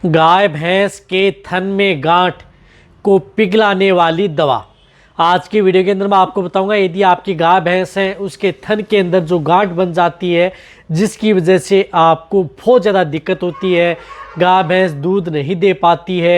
गाय भैंस के थन में गांठ को पिघलाने वाली दवा। आज की वीडियो के अंदर मैं आपको बताऊंगा, यदि आपकी गाय भैंस है उसके थन के अंदर जो गांठ बन जाती है जिसकी वजह से आपको बहुत ज़्यादा दिक्कत होती है, गाय भैंस दूध नहीं दे पाती है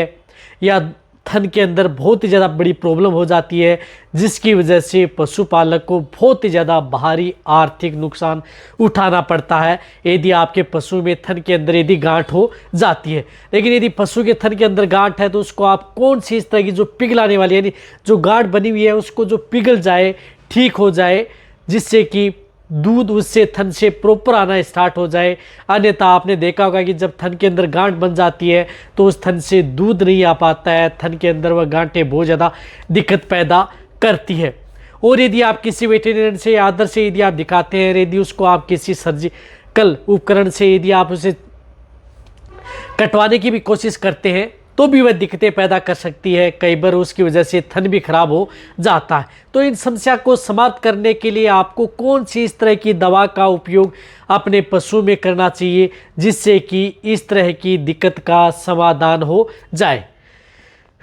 या थन के अंदर बहुत ही ज़्यादा बड़ी प्रॉब्लम हो जाती है, जिसकी वजह से पशुपालक को बहुत ही ज़्यादा भारी आर्थिक नुकसान उठाना पड़ता है यदि आपके पशु में थन के अंदर यदि गांठ हो जाती है। लेकिन यदि पशु के थन के अंदर गांठ है तो उसको आप कौन सी इस तरह की जो पिघलाने वाली यानी जो गांठ बनी हुई है उसको जो पिघल जाए, ठीक हो जाए, जिससे कि दूध उससे थन से प्रॉपर आना स्टार्ट हो जाए। अन्यथा आपने देखा होगा कि जब थन के अंदर गांठ बन जाती है तो उस थन से दूध नहीं आ पाता है, थन के अंदर वह गांठें बहुत ज़्यादा दिक्कत पैदा करती है। और यदि आप किसी वेटेरियन से आदर से यदि आप दिखाते हैं, यदि उसको आप किसी सर्जिकल उपकरण से यदि आप उसे कटवाने की भी कोशिश करते हैं तो भी वह दिक्कतें पैदा कर सकती है, कई बार उसकी वजह से थन भी खराब हो जाता है। तो इन समस्या को समाप्त करने के लिए आपको कौन सी इस तरह की दवा का उपयोग अपने पशु में करना चाहिए जिससे कि इस तरह की दिक्कत का समाधान हो जाए।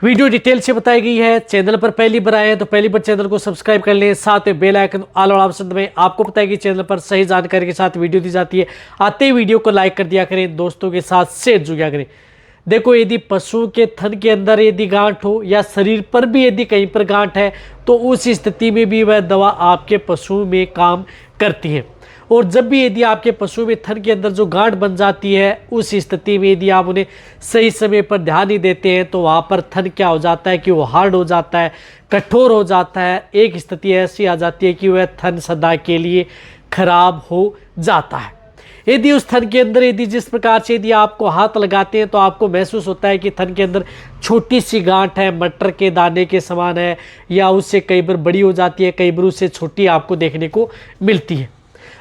वीडियो डिटेल से बताई गई है। चैनल पर पहली बार आए हैं तो पहली बार चैनल को सब्सक्राइब कर लें, साथ में बेल आइकन ऑल वाला ऑप्शन दबाएं। आपको पता है कि चैनल पर सही जानकारी के साथ वीडियो दी जाती है। आते ही वीडियो को लाइक कर दिया करें, दोस्तों के साथ शेयर जुड़ा करें। देखो, यदि पशु के थन के अंदर यदि गांठ हो या शरीर पर भी यदि कहीं पर गांठ है तो उस स्थिति में भी वह दवा आपके पशु में काम करती है। और जब भी यदि आपके पशु में थन के अंदर जो गांठ बन जाती है उस स्थिति में यदि आप उन्हें सही समय पर ध्यान नहीं देते हैं तो वहाँ पर थन क्या हो जाता है कि वो हार्ड हो जाता है, कठोर हो जाता है। एक स्थिति ऐसी आ जाती है कि वह थन सदा के लिए खराब हो जाता है। यदि उस थन के अंदर यदि जिस प्रकार से यदि आपको हाथ लगाते हैं तो आपको महसूस होता है कि थन के अंदर छोटी सी गांठ है, मटर के दाने के समान है, या उससे कई बार बड़ी हो जाती है, कई बार उससे छोटी आपको देखने को मिलती है।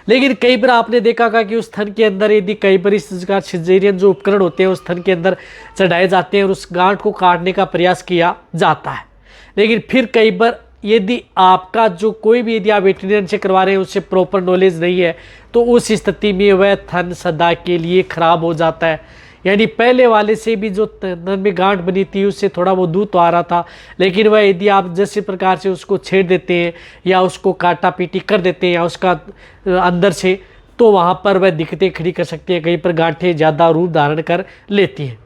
लेकिन कई बार आपने देखा होगा कि उस थन के अंदर यदि कई बार इस प्रकार सिजेरियन जो उपकरण होते हैं उस थन के अंदर चढ़ाए जाते हैं और उस गांठ को काटने का प्रयास किया जाता है। लेकिन फिर कई बार यदि आपका जो कोई भी यदि आप वेटेरियन से करवा रहे हैं उससे प्रॉपर नॉलेज नहीं है तो उस स्थिति में वह थन सदा के लिए खराब हो जाता है। यानी पहले वाले से भी जो थन में गांठ बनी थी उससे थोड़ा वो दूध तो आ रहा था, लेकिन वह यदि आप जैसे प्रकार से उसको छेड़ देते हैं या उसको काटा पीटी कर देते हैं या उसका अंदर से, तो वहाँ पर वह दिक्कतें खड़ी कर सकती है, कहीं पर गांठें ज़्यादा रूप धारण कर लेती हैं।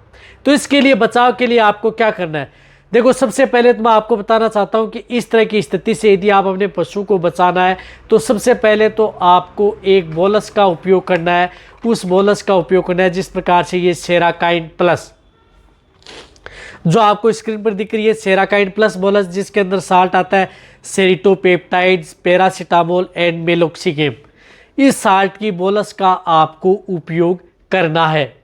तो इसके लिए बचाव के लिए आपको क्या करना है? देखो, सबसे पहले तो मैं आपको बताना चाहता हूं कि इस तरह की स्थिति से यदि आप अपने पशु को बचाना है तो सबसे पहले तो आपको एक बोलस का उपयोग करना है। उस बोलस का उपयोग करना है जिस प्रकार से ये सेराकाइन प्लस जो आपको स्क्रीन पर दिख रही है, सेराकाइन प्लस बोलस, जिसके अंदर साल्ट आता है सेरिटोपेप्टाइड्स, पैरासीटामोल एंड मेलोक्सिगेम। इस साल्ट की बोलस का आपको उपयोग करना है।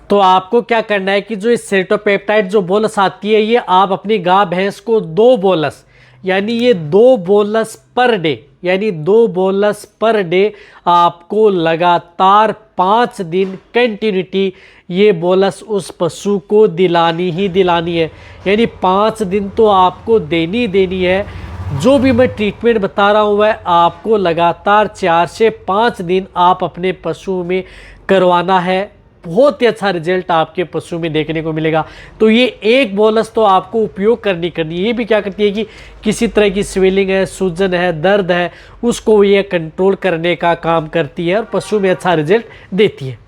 तो आपको क्या करना है कि जो इस सेरिटोपेप्टाइड जो बोलस आती है ये आप अपनी गाय भैंस को 2 बोलस यानी ये 2 बोलस पर डे यानी 2 बोलस पर डे आपको लगातार 5 दिन कंटिन्यूटी ये बोलस उस पशु को दिलानी ही दिलानी है। यानी 5 दिन तो आपको देनी है। जो भी मैं ट्रीटमेंट बता रहा हूँ वह आपको लगातार 4 से 5 दिन आप अपने पशु में करवाना है। बहुत ही अच्छा रिजल्ट आपके पशु में देखने को मिलेगा। तो ये एक बोलस तो आपको उपयोग करनी है। ये भी क्या करती है कि किसी तरह की स्वेलिंग है, सूजन है, दर्द है, उसको ये कंट्रोल करने का काम करती है और पशु में अच्छा रिजल्ट देती है।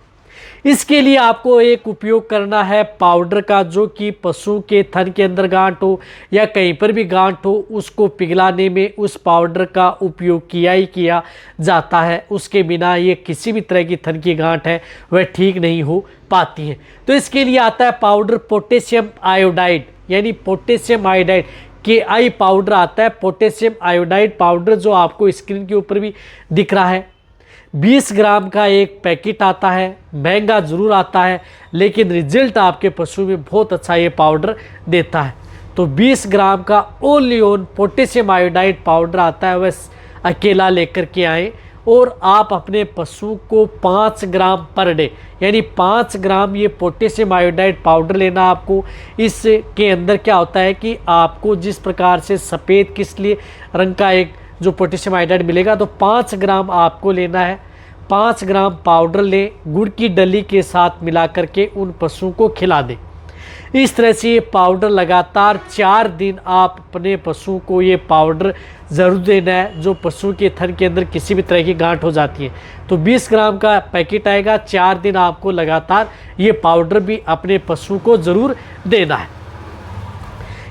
इसके लिए आपको एक उपयोग करना है पाउडर का, जो कि पशु के थन के अंदर गांठ हो या कहीं पर भी गांठ हो उसको पिघलाने में उस पाउडर का उपयोग किया ही किया जाता है। उसके बिना ये किसी भी तरह की थन की गांठ है वह ठीक नहीं हो पाती है। तो इसके लिए आता है पाउडर पोटेशियम आयोडाइड यानी पोटेशियम आयोडाइड KI पाउडर आता है। पोटेशियम आयोडाइड पाउडर जो आपको स्क्रीन के ऊपर भी दिख रहा है, 20 ग्राम का एक पैकेट आता है। महंगा ज़रूर आता है लेकिन रिजल्ट आपके पशु में बहुत अच्छा ये पाउडर देता है। तो 20 ग्राम का only own potassium iodide powder आता है, वह अकेला लेकर के आएँ और आप अपने पशु को 5 ग्राम पर डे यानी 5 ग्राम ये पोटेशियम आयोडाइड पाउडर लेना आपको। इसके अंदर क्या होता है कि आपको जिस प्रकार से सफ़ेद किस लिए रंग का एक जो पोटेशियम आयोडाइड मिलेगा तो 5 ग्राम आपको लेना है। 5 ग्राम पाउडर लें, गुड़ की डली के साथ मिला करके उन पशुओं को खिला दें। इस तरह से ये पाउडर लगातार 4 दिन आप अपने पशुओं को ये पाउडर ज़रूर देना है, जो पशुओं के थन के अंदर किसी भी तरह की गांठ हो जाती है। तो 20 ग्राम का पैकेट आएगा, 4 दिन आपको लगातार ये पाउडर भी अपने पशु को ज़रूर देना है।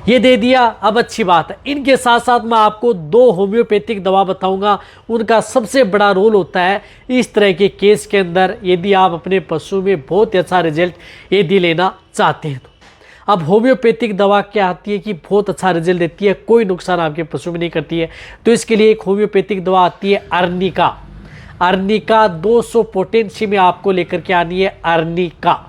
ये दे दिया, अब अच्छी बात है। इनके साथ साथ मैं आपको 2 होम्योपैथिक दवा बताऊंगा, उनका सबसे बड़ा रोल होता है इस तरह के केस के अंदर, यदि आप अपने पशु में बहुत अच्छा रिजल्ट यदि लेना चाहते हैं तो। अब होम्योपैथिक दवा क्या आती है कि बहुत अच्छा रिजल्ट देती है, कोई नुकसान आपके पशु में नहीं करती है। तो इसके लिए एक होम्योपैथिक दवा आती है अर्निका। अर्निका 200 पोटेंसी में आपको लेकर के आनी है। अर्निका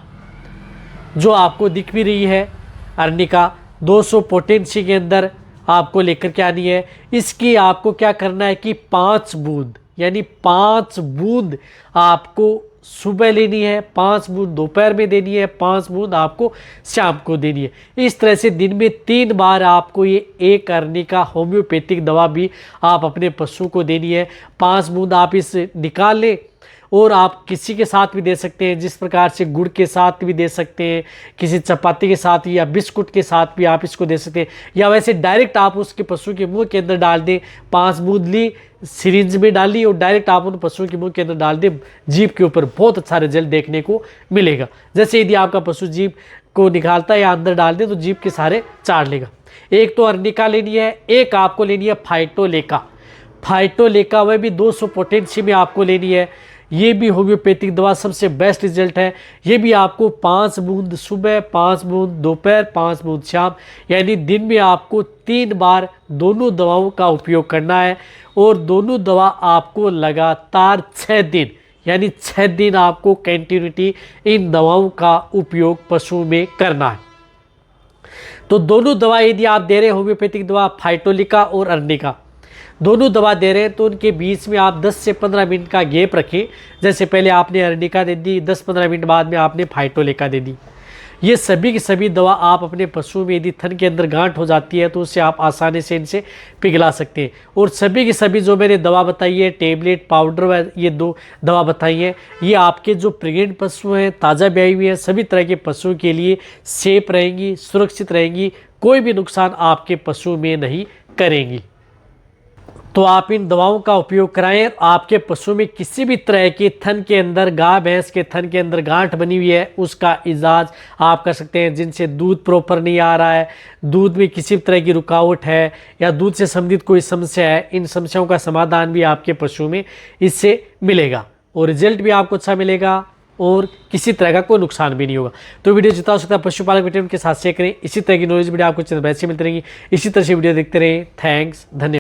जो आपको दिख भी रही है, अर्निका 200 पोटेंसी के अंदर आपको लेकर के आनी है। इसकी आपको क्या करना है कि 5 बूंद, यानी 5 बूंद आपको सुबह लेनी है, 5 बूंद दोपहर में देनी है, 5 बूंद आपको शाम को देनी है। इस तरह से दिन में 3 बार आपको ये एक अर्निका होम्योपैथिक दवा भी आप अपने पशु को देनी है। 5 बूंद आप इस निकाल लें और आप किसी के साथ भी दे सकते हैं, जिस प्रकार से गुड़ के साथ भी दे सकते हैं, किसी चपाती के साथ या बिस्कुट के साथ भी आप इसको दे सकते हैं, या वैसे डायरेक्ट आप उसके पशु के मुंह के अंदर डाल दें। 5 बूंद ली, सिरिंज में डाली और डायरेक्ट आप उन पशुओं के मुंह के अंदर डाल दें, जीभ के ऊपर बहुत अच्छा रिजल्ट देखने को मिलेगा। जैसे यदि आपका पशु जीभ को निकालता है या अंदर डाल दे तो जीभ के सारे चाट लेगा। एक तो अर्निका लेनी है, एक आपको लेनी है फाइटोलेका। फाइटोलेका वह भी 200 पोटेंसी में आपको लेनी है। ये भी होम्योपैथिक दवा सबसे बेस्ट रिजल्ट है। ये भी आपको 5 बूंद सुबह, 5 बूंद दोपहर, 5 बूंद शाम, यानी दिन में आपको 3 बार दोनों दवाओं का उपयोग करना है। और दोनों दवा आपको लगातार 6 दिन, यानी 6 दिन आपको कंटिन्यूटी इन दवाओं का उपयोग पशु में करना है। तो दोनों दवा यदि आप दे रहे हैं, होम्योपैथिक दवा फाइटोलिका और अर्निका दोनों दवा दे रहे हैं, तो उनके बीच में आप 10 से 15 मिनट का गैप रखें। जैसे पहले आपने अर्निका दे दी, 10-15 मिनट बाद में आपने फाइटोलेका दे दी। ये सभी की सभी दवा आप अपने पशु में यदि थन के अंदर गांठ हो जाती है तो उससे आप आसानी से इनसे पिघला सकते हैं। और सभी की सभी जो मैंने दवा बताई है, टेबलेट, पाउडर, ये 2 दवा बताई हैं, ये आपके जो प्रेग्नेंट पशु हैं, ताज़ा ब्याई हुए हैं, सभी तरह के पशुओं के लिए सेफ रहेंगी, सुरक्षित रहेंगी, कोई भी नुकसान आपके पशु में नहीं करेंगी। तो आप इन दवाओं का उपयोग कराएं। आपके पशु में किसी भी तरह के थन के अंदर, गाय भैंस के थन के अंदर गांठ बनी हुई है, उसका इलाज आप कर सकते हैं। जिनसे दूध प्रॉपर नहीं आ रहा है, दूध में किसी भी तरह की रुकावट है या दूध से संबंधित कोई समस्या है, इन समस्याओं का समाधान भी आपके पशु में इससे मिलेगा और रिजल्ट भी आपको अच्छा मिलेगा और किसी तरह का कोई नुकसान भी नहीं होगा। तो वीडियो जितना हो सकता है पशुपालक वीडियो के साथ शेयर करें। इसी तरह की नॉलेज वीडियो आपको चैनल पर ऐसे मिलती रहेंगी। इसी तरह से वीडियो देखते रहें। थैंक्स, धन्यवाद।